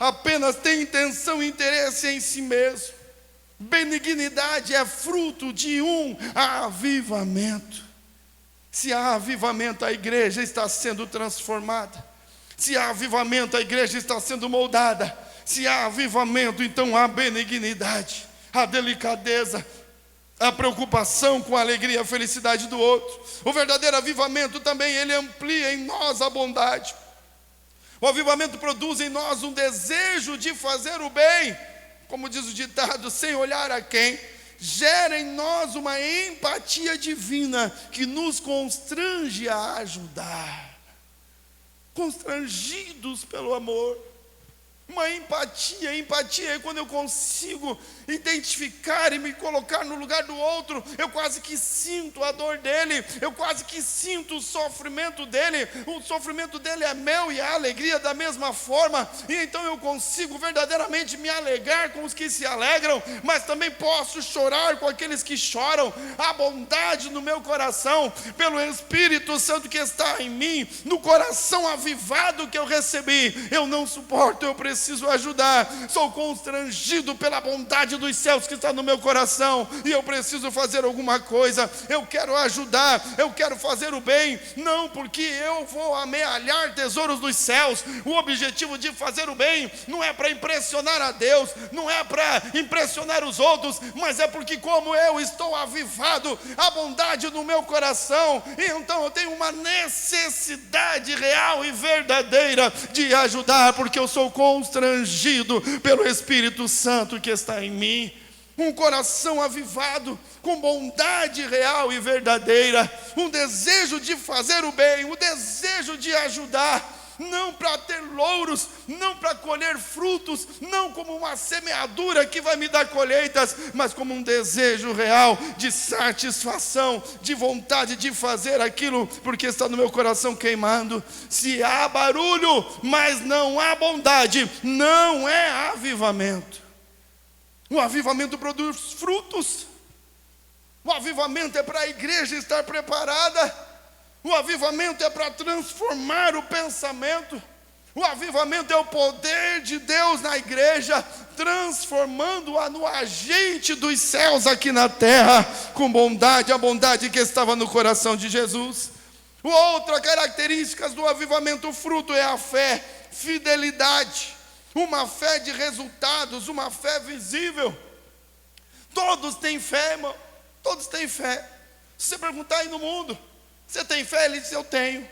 apenas tem intenção e interesse em si mesmo. Benignidade é fruto de um avivamento. Se há avivamento, a igreja está sendo transformada. Se há avivamento, a igreja está sendo moldada. Se há avivamento, então há benignidade, há delicadeza, há preocupação com a alegria e a felicidade do outro. O verdadeiro avivamento também, ele amplia em nós a bondade. O avivamento produz em nós um desejo de fazer o bem, como diz o ditado, sem olhar a quem. Gera em nós uma empatia divina que nos constrange a ajudar. Constrangidos pelo amor. Uma empatia é quando eu consigo identificar e me colocar no lugar do outro. Eu quase que sinto a dor dele, eu quase que sinto o sofrimento dele. O sofrimento dele é meu e a alegria da mesma forma. E então eu consigo verdadeiramente me alegrar com os que se alegram, mas também posso chorar com aqueles que choram. A bondade no meu coração, pelo Espírito Santo que está em mim, no coração avivado que eu recebi, eu não suporto, eu preciso ajudar. Sou constrangido pela bondade dos céus que está no meu coração e eu preciso fazer alguma coisa. Eu quero ajudar, eu quero fazer o bem, não porque eu vou amealhar tesouros dos céus. O objetivo de fazer o bem não é para impressionar a Deus, não é para impressionar os outros, mas é porque como eu estou avivado, a bondade no meu coração, e então eu tenho uma necessidade real e verdadeira de ajudar, porque eu sou constrangido pelo Espírito Santo que está em mim. Um coração avivado, com bondade real e verdadeira, um desejo de fazer o bem, um desejo de ajudar, não para ter louros, não para colher frutos, não como uma semeadura que vai me dar colheitas, mas como um desejo real de satisfação, de vontade de fazer aquilo, porque está no meu coração queimando. Se há barulho, mas não há bondade, não é avivamento. O avivamento produz frutos. O avivamento é para a igreja estar preparada. O avivamento é para transformar o pensamento. O avivamento é o poder de Deus na igreja, transformando-a no agente dos céus aqui na terra, com bondade, a bondade que estava no coração de Jesus. Outra característica do avivamento, o fruto é a fé, fidelidade, uma fé de resultados, uma fé visível. Todos têm fé, irmão, todos têm fé. Se você perguntar aí no mundo, você tem fé? Ele diz, eu tenho.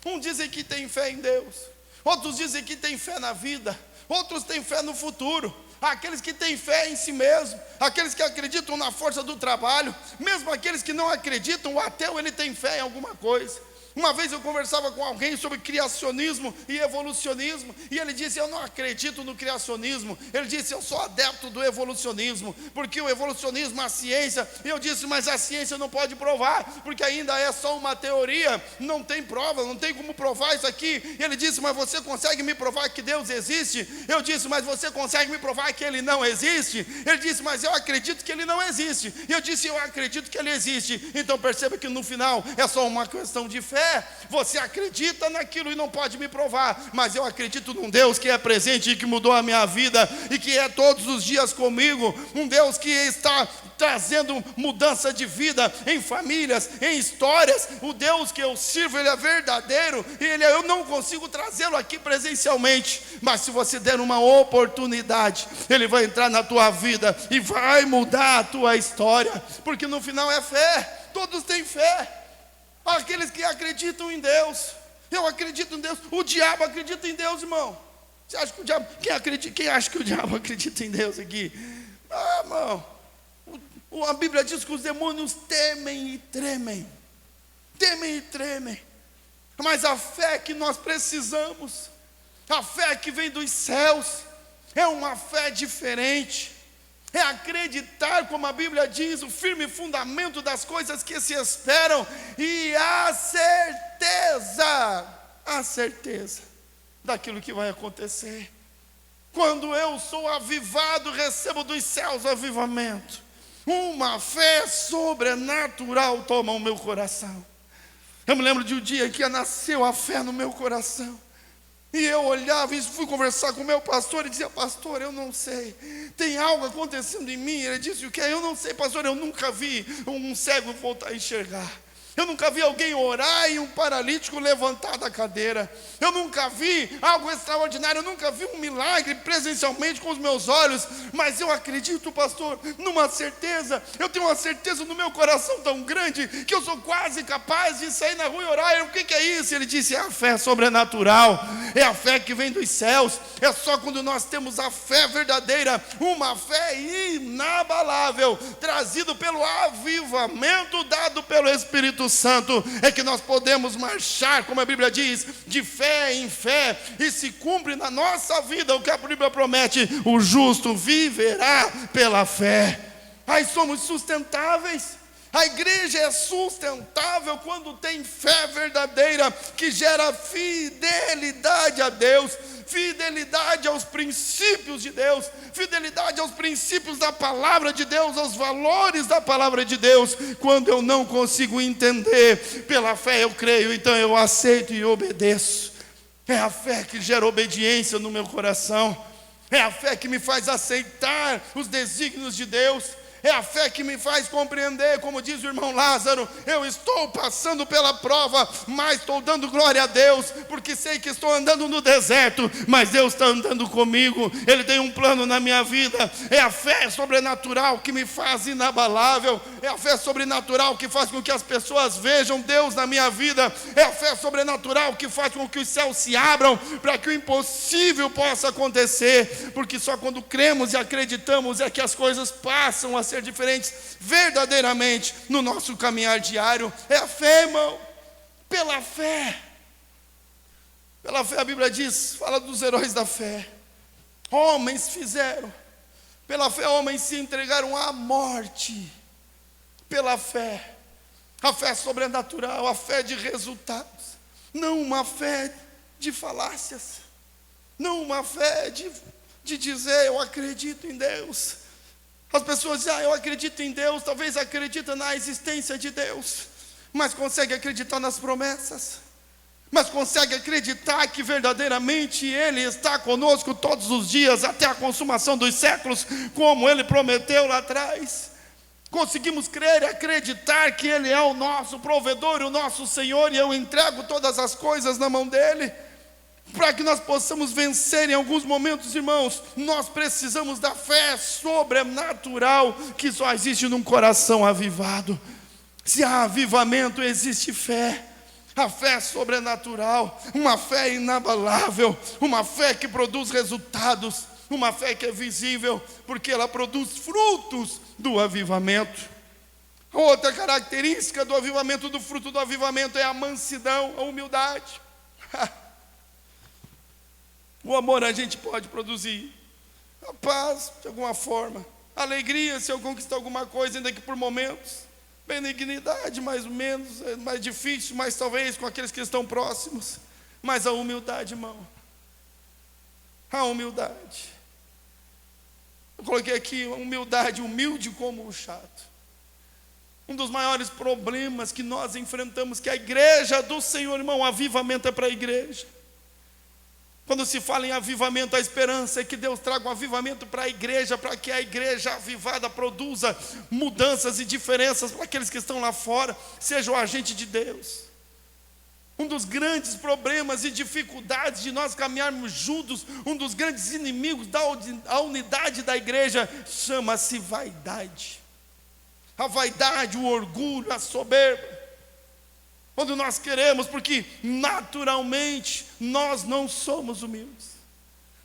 Uns dizem que tem fé em Deus, outros dizem que tem fé na vida, outros têm fé no futuro. Aqueles que têm fé em si mesmo, aqueles que acreditam na força do trabalho, mesmo aqueles que não acreditam, o ateu ele tem fé em alguma coisa. Uma vez eu conversava com alguém sobre criacionismo e evolucionismo, e ele disse, eu não acredito no criacionismo. Ele disse, eu sou adepto do evolucionismo, porque o evolucionismo, a ciência. E eu disse, mas a ciência não pode provar, porque ainda é só uma teoria, não tem prova, não tem como provar isso aqui. E ele disse, mas você consegue me provar que Deus existe? Eu disse, mas você consegue me provar que Ele não existe? Ele disse, mas eu acredito que Ele não existe. E eu disse, eu acredito que Ele existe. Então perceba que no final é só uma questão de fé. Você acredita naquilo e não pode me provar, mas eu acredito num Deus que é presente e que mudou a minha vida e que é todos os dias comigo, um Deus que está trazendo mudança de vida em famílias, em histórias. O Deus que eu sirvo, Ele é verdadeiro e eu não consigo trazê-lo aqui presencialmente, mas se você der uma oportunidade, Ele vai entrar na tua vida e vai mudar a tua história, porque no final é fé. Todos têm fé. Aqueles que acreditam em Deus, eu acredito em Deus. O diabo acredita em Deus, irmão. Você acha que o diabo, quem acha que o diabo acredita em Deus aqui? Ah, irmão, a Bíblia diz que os demônios temem e tremem. Temem e tremem. Mas a fé que nós precisamos, a fé que vem dos céus, é uma fé diferente. É acreditar, como a Bíblia diz, o firme fundamento das coisas que se esperam e a certeza daquilo que vai acontecer. Quando eu sou avivado, recebo dos céus avivamento. Uma fé sobrenatural toma o meu coração. Eu me lembro de um dia que nasceu a fé no meu coração. E eu olhava e fui conversar com o meu pastor e dizia, pastor, eu não sei, tem algo acontecendo em mim. Ele disse, o que? Eu não sei, pastor, eu nunca vi um cego voltar a enxergar. Eu nunca vi alguém orar e um paralítico levantar da cadeira. Eu nunca vi algo extraordinário, eu nunca vi um milagre presencialmente com os meus olhos. Mas eu acredito, pastor, numa certeza. Eu tenho uma certeza no meu coração tão grande que eu sou quase capaz de sair na rua e orar. O que é isso? Ele disse, é a fé sobrenatural. É a fé que vem dos céus. É só quando nós temos a fé verdadeira, uma fé inabalável, trazido pelo avivamento dado pelo Espírito Santo, é que nós podemos marchar, como a Bíblia diz, de fé em fé, e se cumpre na nossa vida o que a Bíblia promete: o justo viverá pela fé. Aí somos sustentáveis. A igreja é sustentável quando tem fé verdadeira, que gera fidelidade a Deus, fidelidade aos princípios de Deus, fidelidade aos princípios da palavra de Deus, aos valores da palavra de Deus. Quando eu não consigo entender, pela fé eu creio, então eu aceito e obedeço. É a fé que gera obediência no meu coração, é a fé que me faz aceitar os desígnios de Deus. É a fé que me faz compreender, como diz o irmão Lázaro, eu estou passando pela prova, mas estou dando glória a Deus, porque sei que estou andando no deserto, mas Deus está andando comigo, Ele tem um plano na minha vida. É a fé sobrenatural que me faz inabalável, é a fé sobrenatural que faz com que as pessoas vejam Deus na minha vida, é a fé sobrenatural que faz com que os céus se abram, para que o impossível possa acontecer, porque só quando cremos e acreditamos é que as coisas passam a ser diferentes verdadeiramente no nosso caminhar diário. É a fé, irmão. Pela fé a Bíblia diz, fala dos heróis da fé. Homens fizeram, pela fé homens se entregaram à morte, pela fé. A fé sobrenatural, a fé de resultados, não uma fé de falácias, não uma fé de dizer eu acredito em Deus. As pessoas dizem, eu acredito em Deus, talvez acredita na existência de Deus, mas consegue acreditar nas promessas, mas consegue acreditar que verdadeiramente Ele está conosco todos os dias, até a consumação dos séculos, como Ele prometeu lá atrás. Conseguimos crer e acreditar que Ele é o nosso provedor, o nosso Senhor, e eu entrego todas as coisas na mão dEle. Para que nós possamos vencer em alguns momentos, irmãos, nós precisamos da fé sobrenatural que só existe num coração avivado. Se há avivamento, existe fé. A fé é sobrenatural, uma fé inabalável, uma fé que produz resultados, uma fé que é visível, porque ela produz frutos do avivamento. Outra característica do avivamento, do fruto do avivamento, é a mansidão, a humildade. O amor a gente pode produzir, a paz de alguma forma, a alegria se eu conquistar alguma coisa, ainda que por momentos, benignidade mais ou menos, é mais difícil, mas talvez com aqueles que estão próximos, mas a humildade, irmão, a humildade. Eu coloquei aqui humildade, humilde como o chato. Um dos maiores problemas que nós enfrentamos, que a igreja do Senhor, irmão, avivamento é para a igreja. Quando se fala em avivamento, a esperança é que Deus traga um avivamento para a igreja, para que a igreja avivada produza mudanças e diferenças para aqueles que estão lá fora, seja o agente de Deus. Um dos grandes problemas e dificuldades de nós caminharmos juntos, um dos grandes inimigos da unidade da igreja, chama-se vaidade. A vaidade, o orgulho, a soberba. Quando nós queremos, porque naturalmente nós não somos humildes,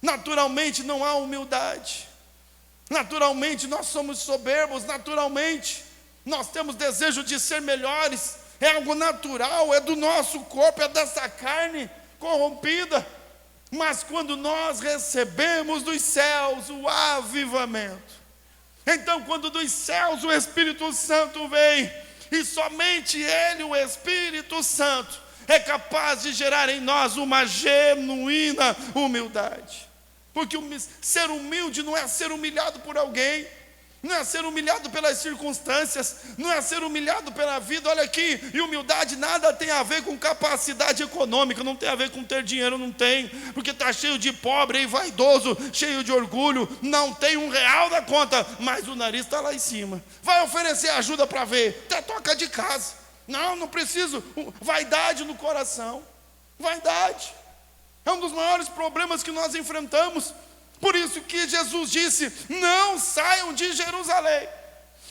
naturalmente não há humildade, naturalmente nós somos soberbos, naturalmente nós temos desejo de ser melhores, é algo natural, é do nosso corpo, é dessa carne corrompida. Mas quando nós recebemos dos céus o avivamento, então quando dos céus o Espírito Santo vem, e somente Ele, o Espírito Santo, é capaz de gerar em nós uma genuína humildade. Porque ser humilde não é ser humilhado por alguém, não é ser humilhado pelas circunstâncias, não é ser humilhado pela vida. Olha aqui, e humildade nada tem a ver com capacidade econômica, não tem a ver com ter dinheiro, não tem, porque está cheio de pobre e vaidoso, cheio de orgulho, não tem R$1 na conta, mas o nariz está lá em cima, vai oferecer ajuda para ver, até toca de casa, não preciso, vaidade no coração, vaidade, é um dos maiores problemas que nós enfrentamos. Por isso que Jesus disse: não saiam de Jerusalém,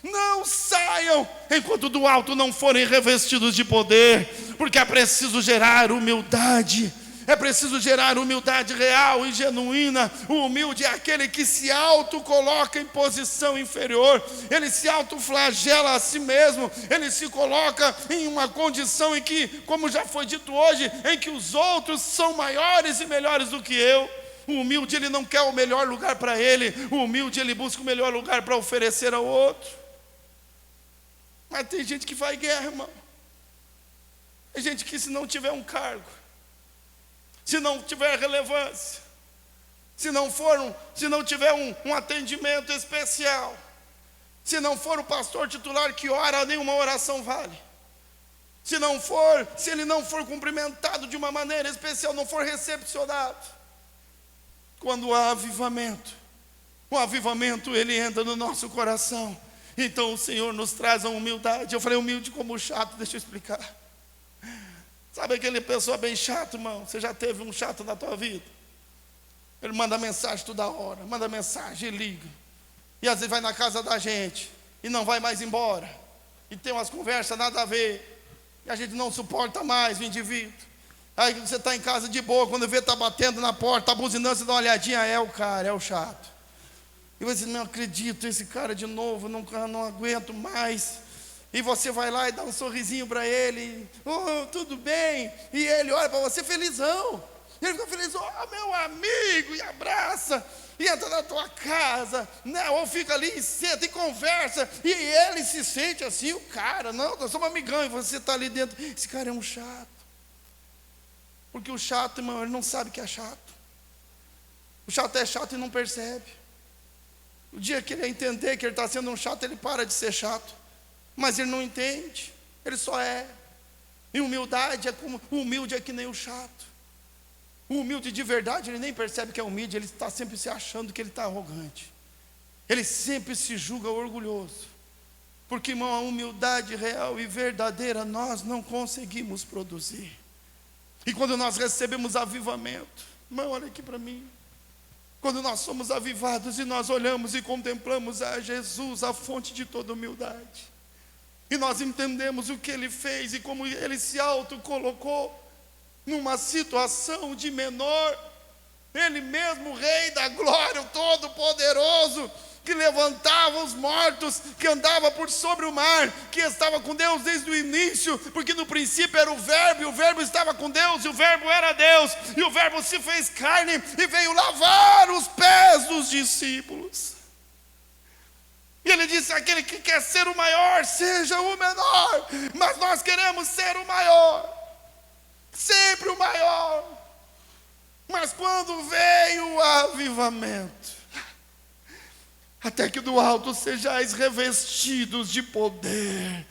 não saiam enquanto do alto não forem revestidos de poder, porque é preciso gerar humildade, é preciso gerar humildade real e genuína. O humilde é aquele que se auto-coloca em posição inferior, ele se auto-flagela a si mesmo, ele se coloca em uma condição em que, como já foi dito hoje, em que os outros são maiores e melhores do que eu. O humilde, ele não quer o melhor lugar para ele, o humilde, ele busca o melhor lugar para oferecer ao outro. Mas tem gente que faz guerra, irmão. Tem gente que, se não tiver um cargo, se não tiver relevância, se não tiver um atendimento especial, se não for o pastor titular que ora, nenhuma oração vale. Se ele não for cumprimentado de uma maneira especial, não for recepcionado. Quando há avivamento, o avivamento, ele entra no nosso coração. Então o Senhor nos traz a humildade. Eu falei humilde como chato, deixa eu explicar. Sabe aquele pessoa bem chato, irmão? Você já teve um chato na tua vida? Ele manda mensagem toda hora, manda mensagem, liga. E às vezes vai na casa da gente e não vai mais embora. E tem umas conversas nada a ver. E a gente não suporta mais o indivíduo. Aí você está em casa de boa, quando vê está batendo na porta, está buzinando, você dá uma olhadinha, é o cara, é o chato. E você não acredito, esse cara de novo, não aguento mais. E você vai lá e dá um sorrisinho para ele, tudo bem? E ele olha para você felizão. Ele fica feliz, meu amigo, e abraça, e entra na tua casa, né? Ou fica ali e senta e conversa, e ele se sente assim, o cara, não, nós somos amigão, e você está ali dentro, esse cara é um chato. Porque o chato, irmão, ele não sabe que é chato. O chato é chato e não percebe. O dia que ele entender que ele está sendo um chato, ele para de ser chato. Mas ele não entende, ele só é. E humildade é como, o humilde é que nem o chato. O humilde de verdade, ele nem percebe que é humilde, ele está sempre se achando que ele está arrogante. Ele sempre se julga orgulhoso. Porque, irmão, a humildade real e verdadeira nós não conseguimos produzir. E quando nós recebemos avivamento, irmão, olha aqui para mim. Quando nós somos avivados e nós olhamos e contemplamos a Jesus, a fonte de toda humildade, e nós entendemos o que Ele fez e como Ele se autocolocou numa situação de menor, Ele mesmo, Rei da glória, o Todo-Poderoso, que levantava os mortos, que andava por sobre o mar, que estava com Deus desde o início, porque no princípio era o Verbo, e o Verbo estava com Deus, e o Verbo era Deus, e o Verbo se fez carne, e veio lavar os pés dos discípulos. E Ele disse: aquele que quer ser o maior, seja o menor, mas nós queremos ser o maior, sempre o maior. Mas quando veio o avivamento, até que do alto sejais revestidos de poder,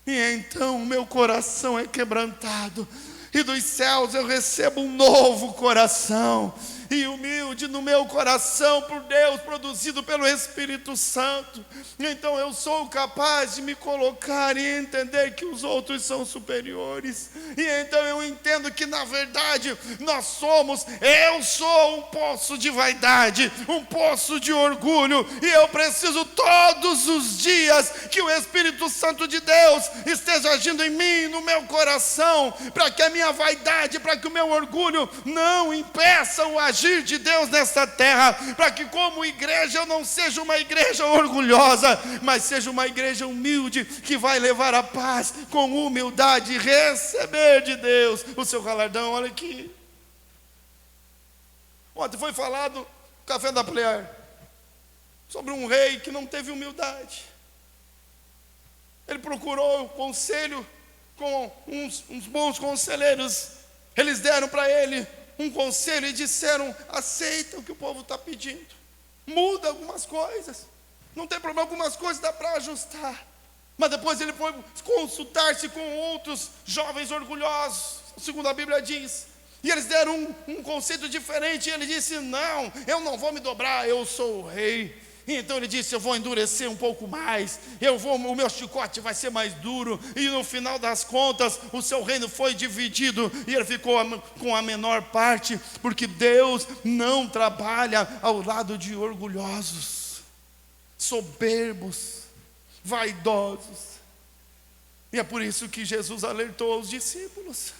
e então o meu coração é quebrantado, e dos céus eu recebo um novo coração, e humilde no meu coração por Deus, produzido pelo Espírito Santo. Então eu sou capaz de me colocar e entender que os outros são superiores, e então eu entendo que na verdade eu sou um poço de vaidade, um poço de orgulho, e eu preciso todos os dias que o Espírito Santo de Deus esteja agindo em mim, no meu coração, para que a minha vaidade, para que o meu orgulho não impeça o agir de Deus nesta terra, para que como igreja eu não seja uma igreja orgulhosa, mas seja uma igreja humilde, que vai levar a paz com humildade e receber de Deus o seu galardão. Olha aqui, ontem foi falado no Café da Plear sobre um rei que não teve humildade. Ele procurou conselho com uns bons conselheiros. Eles deram para ele um conselho e disseram: aceita o que o povo está pedindo, muda algumas coisas, não tem problema, algumas coisas dá para ajustar. Mas depois ele foi consultar-se com outros jovens orgulhosos, segundo a Bíblia diz, e eles deram um conceito diferente. E ele disse: não, eu não vou me dobrar, eu sou o rei. Então ele disse: eu vou endurecer um pouco mais, o meu chicote vai ser mais duro. E no final das contas, o seu reino foi dividido, e ele ficou com a menor parte, porque Deus não trabalha ao lado de orgulhosos, soberbos, vaidosos. E é por isso que Jesus alertou os discípulos,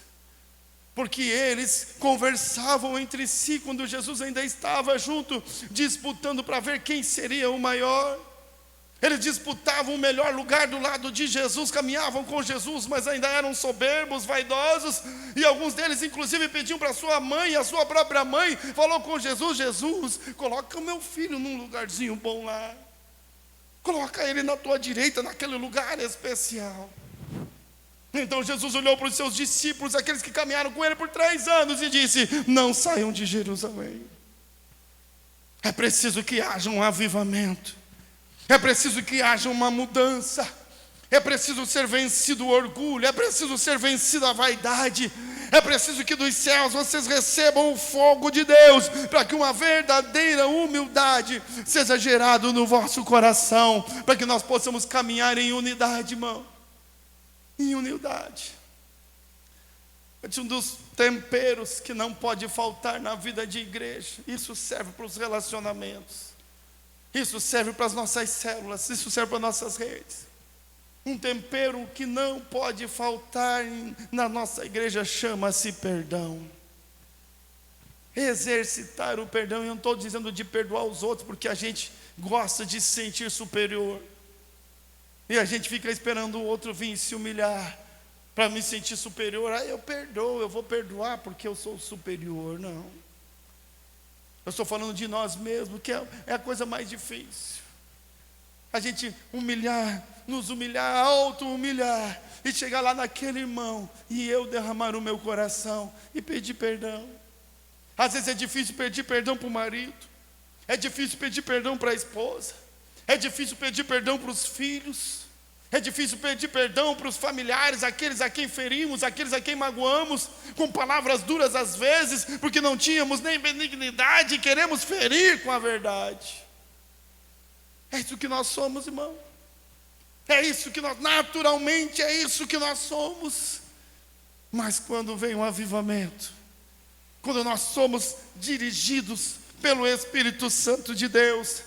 porque eles conversavam entre si quando Jesus ainda estava junto, disputando para ver quem seria o maior. Eles disputavam o melhor lugar do lado de Jesus, caminhavam com Jesus, mas ainda eram soberbos, vaidosos, e alguns deles inclusive pediam para sua mãe, e a sua própria mãe falou com Jesus: Jesus, coloca o meu filho num lugarzinho bom lá, coloca ele na tua direita, naquele lugar especial. Então Jesus olhou para os seus discípulos, aqueles que caminharam com ele por 3 anos, e disse: não saiam de Jerusalém. É preciso que haja um avivamento, é preciso que haja uma mudança, é preciso ser vencido o orgulho, é preciso ser vencida a vaidade, é preciso que dos céus vocês recebam o fogo de Deus, para que uma verdadeira humildade seja gerada no vosso coração, para que nós possamos caminhar em unidade, irmão, em unidade. É um dos temperos que não pode faltar na vida de igreja. Isso serve para os relacionamentos, isso serve para as nossas células, isso serve para as nossas redes. Um tempero que não pode faltar na nossa igreja chama-se perdão. Exercitar o perdão. Eu não estou dizendo de perdoar os outros, porque a gente gosta de se sentir superior, e a gente fica esperando o outro vir se humilhar para me sentir superior. Eu perdoo, eu vou perdoar porque eu sou superior. Não, eu estou falando de nós mesmos, que é a coisa mais difícil. A gente nos humilhar, auto-humilhar, e chegar lá naquele irmão, e eu derramar o meu coração e pedir perdão. Às vezes é difícil pedir perdão para o marido, é difícil pedir perdão para a esposa, é difícil pedir perdão para os filhos, é difícil pedir perdão para os familiares, aqueles a quem ferimos, aqueles a quem magoamos, com palavras duras às vezes, porque não tínhamos nem benignidade e queremos ferir com a verdade. É isso que nós somos, irmão. É isso que nós, naturalmente, é isso que nós somos. Mas quando vem um avivamento, quando nós somos dirigidos pelo Espírito Santo de Deus,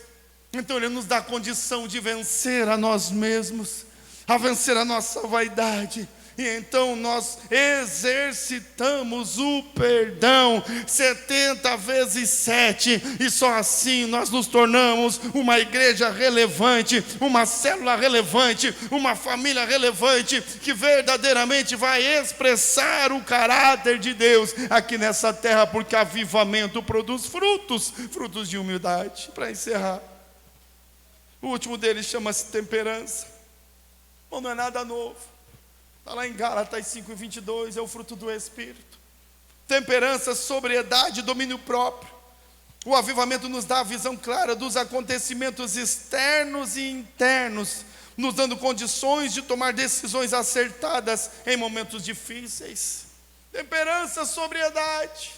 então Ele nos dá a condição de vencer a nós mesmos, a vencer a nossa vaidade. E então nós exercitamos o perdão 70 vezes 7. E só assim nós nos tornamos uma igreja relevante, uma célula relevante, uma família relevante, que verdadeiramente vai expressar o caráter de Deus aqui nessa terra. Porque avivamento produz frutos, frutos de humildade. Para encerrar, o último deles chama-se temperança. Bom, não é nada novo. Está lá em Gálatas 5:22, é o fruto do Espírito. Temperança, sobriedade, domínio próprio. O avivamento nos dá a visão clara dos acontecimentos externos e internos, nos dando condições de tomar decisões acertadas em momentos difíceis. Temperança, sobriedade,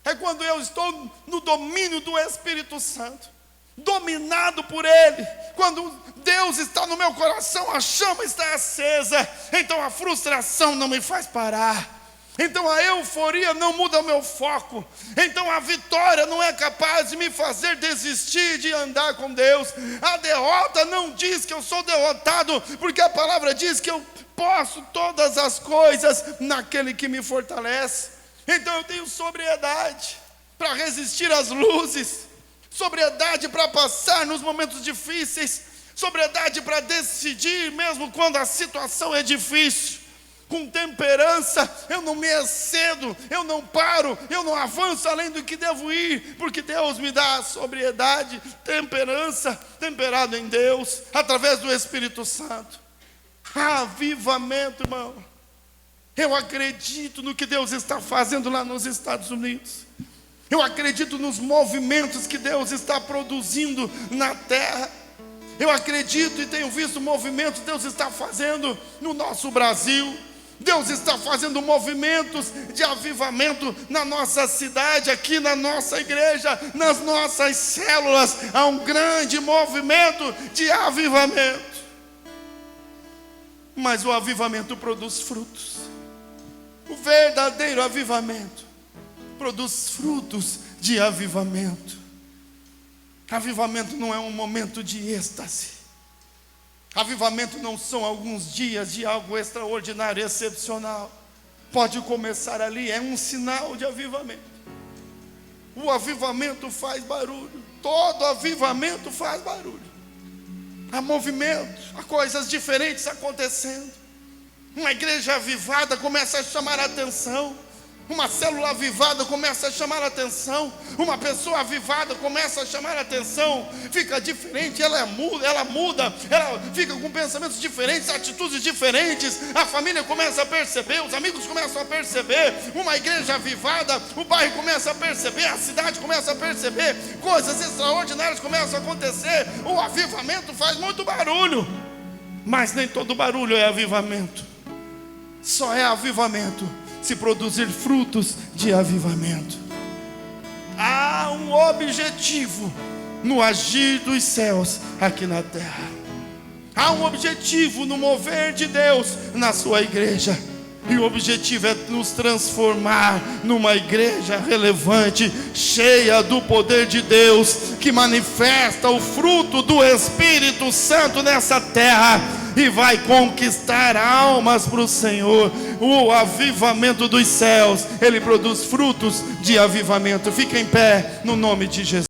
é quando eu estou no domínio do Espírito Santo, dominado por Ele. Quando Deus está no meu coração, a chama está acesa, então a frustração não me faz parar, então a euforia não muda o meu foco, então a vitória não é capaz de me fazer desistir de andar com Deus. A derrota não diz que eu sou derrotado, porque a palavra diz que eu posso todas as coisas naquele que me fortalece. Então eu tenho sobriedade para resistir às luzes, sobriedade para passar nos momentos difíceis, sobriedade para decidir mesmo quando a situação é difícil. Com temperança, eu não me excedo, eu não paro, eu não avanço além do que devo ir, porque Deus me dá a sobriedade, temperança, temperado em Deus, através do Espírito Santo. Avivamento, irmão. Eu acredito no que Deus está fazendo lá nos Estados Unidos. Eu acredito nos movimentos que Deus está produzindo na terra. Eu acredito e tenho visto movimentos que Deus está fazendo no nosso Brasil. Deus está fazendo movimentos de avivamento na nossa cidade, aqui na nossa igreja, nas nossas células. Há um grande movimento de avivamento. Mas o avivamento produz frutos. O verdadeiro avivamento produz frutos de avivamento. Avivamento não é um momento de êxtase. Avivamento não são alguns dias de algo extraordinário e excepcional. Pode começar ali, é um sinal de avivamento. O avivamento faz barulho. Todo avivamento faz barulho. Há movimento, há coisas diferentes acontecendo. Uma igreja avivada começa a chamar a atenção. Uma célula avivada começa a chamar a atenção. Uma pessoa avivada começa a chamar a atenção. Fica diferente, ela muda, ela fica com pensamentos diferentes, atitudes diferentes. A família começa a perceber, os amigos começam a perceber. Uma igreja avivada, o bairro começa a perceber, a cidade começa a perceber. Coisas extraordinárias começam a acontecer. O avivamento faz muito barulho, mas nem todo barulho é avivamento. Só é avivamento se produzir frutos de avivamento. Há um objetivo no agir dos céus aqui na terra. Há um objetivo no mover de Deus na sua igreja. E o objetivo é nos transformar numa igreja relevante, cheia do poder de Deus, que manifesta o fruto do Espírito Santo nessa terra e vai conquistar almas para o Senhor. O avivamento dos céus, ele produz frutos de avivamento. Fica em pé no nome de Jesus.